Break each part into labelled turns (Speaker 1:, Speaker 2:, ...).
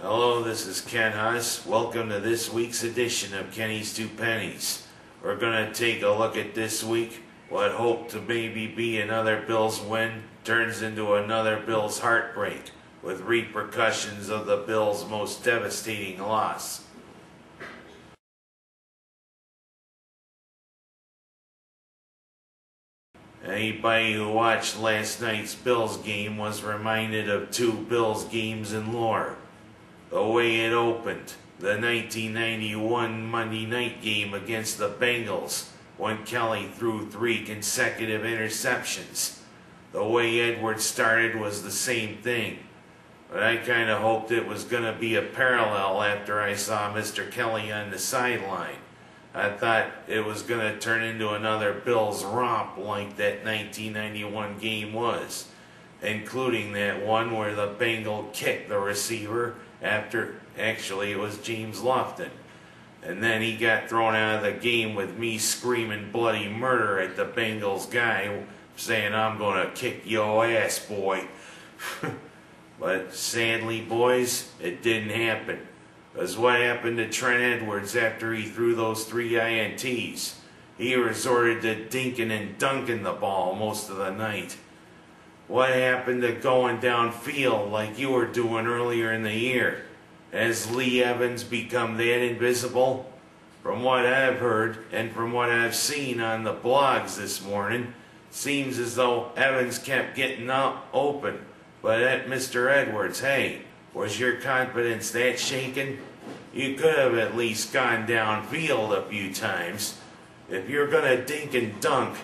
Speaker 1: Hello, this is Ken Haas. Welcome to this week's edition of Kenny's Two Pennies. We're going to take a look at this week. What hoped to maybe be another Bills win turns into another Bills heartbreak, with repercussions of the Bills' most devastating loss. Anybody who watched last night's Bills game was reminded of two Bills games in lore. The way it opened, the 1991 Monday night game against the Bengals, when Kelly threw 3 consecutive interceptions. The way Edwards started was the same thing, but I kind of hoped it was going to be a parallel after I saw Mr. Kelly on the sideline. I thought it was going to turn into another Bills romp like that 1991 game was, including that one where the Bengal kicked the receiver after, actually it was James Lofton, and then he got thrown out of the game with me screaming bloody murder at the Bengals guy, saying, "I'm going to kick your ass, boy." But sadly, boys, it didn't happen. Because what happened to Trent Edwards after he threw those 3 INTs? He resorted to dinking and dunking the ball most of the night. What happened to going downfield like you were doing earlier in the year? Has Lee Evans become that invisible? From what I've heard and from what I've seen on the blogs this morning, seems as though Evans kept getting up open. But at Mr. Edwards, hey, was your confidence that shaken? You could have at least gone downfield a few times. If you're going to dink and dunk,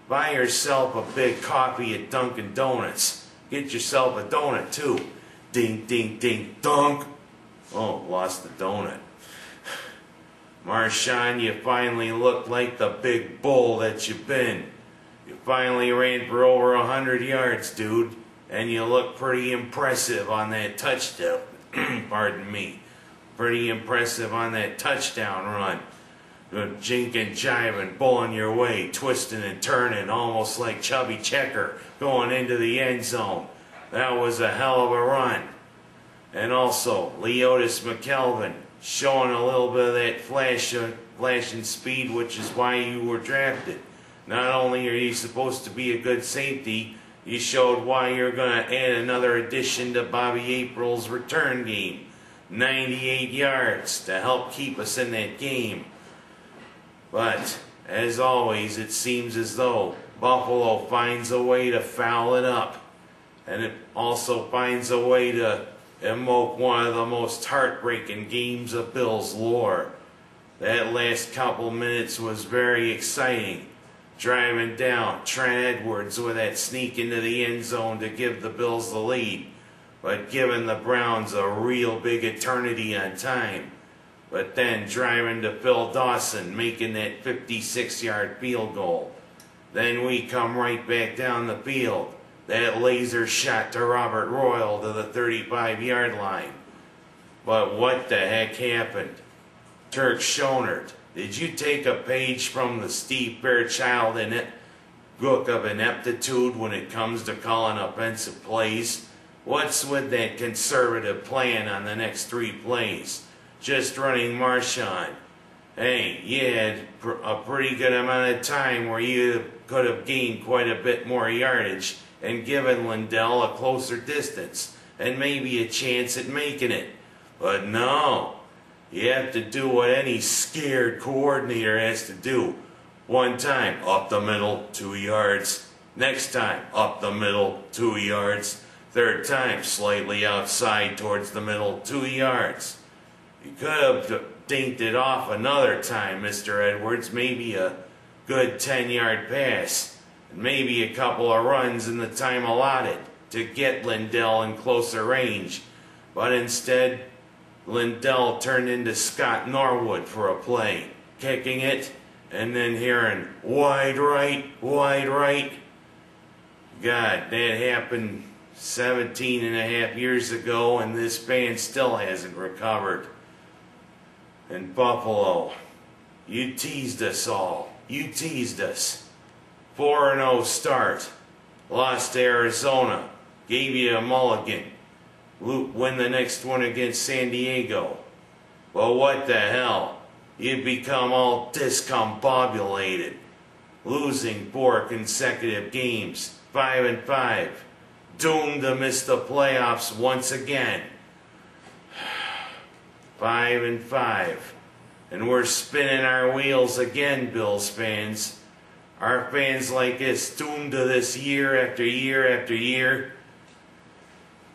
Speaker 1: buy yourself a big coffee at Dunkin' Donuts. Get yourself a donut too. Dink, dink, dink, dunk. Oh, lost the donut. Marshawn, you finally looked like the big bull that you've been. You finally ran for over 100 yards, dude. And you look pretty impressive on that touchdown. Pardon me. Pretty impressive on that touchdown run. Jinking, jiving, pulling your way, twisting and turning, almost like Chubby Checker going into the end zone. That was a hell of a run. And also, Leotis McKelvin showing a little bit of that flashing speed, which is why you were drafted. Not only are you supposed to be a good safety, you showed why you're going to add another addition to Bobby April's return game. 98 yards to help keep us in that game. But, as always, it seems as though Buffalo finds a way to foul it up. And it also finds a way to evoke one of the most heartbreaking games of Bills lore. That last couple minutes was very exciting. Driving down Trent Edwards with that sneak into the end zone to give the Bills the lead, but giving the Browns a real big eternity on time. But then driving to Phil Dawson, making that 56-yard field goal. Then we come right back down the field. That laser shot to Robert Royal to the 35-yard line. But what the heck happened? Turk Schonert, did you take a page from the Steve Fairchild book of ineptitude when it comes to calling offensive plays? What's with that conservative plan on the next 3 plays? Just running Marshawn. Hey, you had a pretty good amount of time where you could have gained quite a bit more yardage and given Lindell a closer distance and maybe a chance at making it. But no. You have to do what any scared coordinator has to do. One time, up the middle, 2 yards. Next time, up the middle, 2 yards. Third time, slightly outside towards the middle, 2 yards. You could have dinked it off another time, Mr. Edwards. Maybe a good 10-yard pass. And maybe a couple of runs in the time allotted to get Lindell in closer range. But instead, Lindell turned into Scott Norwood for a play, kicking it, and then hearing, wide right, wide right. God, that happened 17 and a half years ago, and this band still hasn't recovered. And Buffalo, you teased us all. You teased us. 4-0 start. Lost to Arizona. Gave you a mulligan. win the next one against San Diego. Well, what the hell? You become all discombobulated, losing 4 consecutive games, 5-5, doomed to miss the playoffs once again. 5-5, and we're spinning our wheels again, Bills fans. Our fans like us doomed to this year after year after year.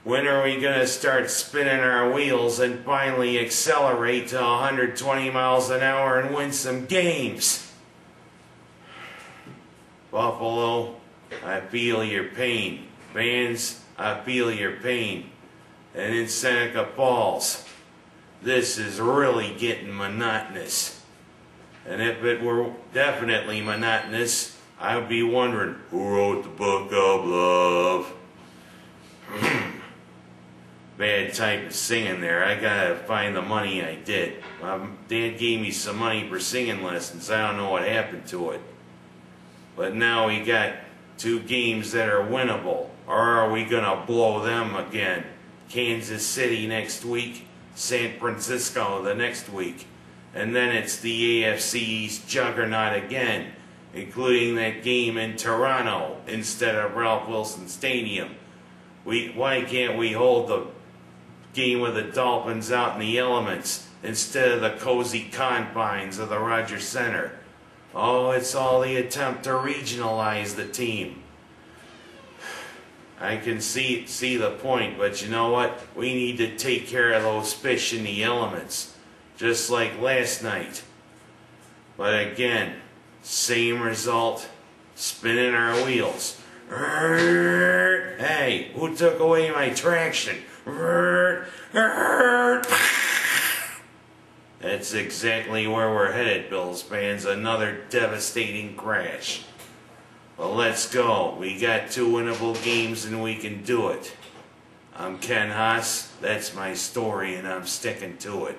Speaker 1: When are we going to start spinning our wheels and finally accelerate to 120 miles an hour and win some games? Buffalo, I feel your pain. Fans, I feel your pain. And in Seneca Falls, this is really getting monotonous. And if it were definitely monotonous, I would be wondering, who wrote the book of love? Bad type of singing there. I gotta find the money I did. Dad gave me some money for singing lessons. I don't know what happened to it. But now we got 2 games that are winnable. Or are we gonna blow them again? Kansas City next week, San Francisco the next week. And then it's the AFC East juggernaut again, including that game in Toronto instead of Ralph Wilson Stadium. Why can't we hold the game with the Dolphins out in the elements instead of the cozy confines of the Rogers Center? Oh, it's all the attempt to regionalize the team. I can see the point, but you know what? We need to take care of those fish in the elements, just like last night. But again, same result, spinning our wheels. Hey, who took away my traction? That's exactly where we're headed, Bills fans. Another devastating crash. Well, let's go. We got 2 winnable games and we can do it. I'm Ken Haas. That's my story and I'm sticking to it.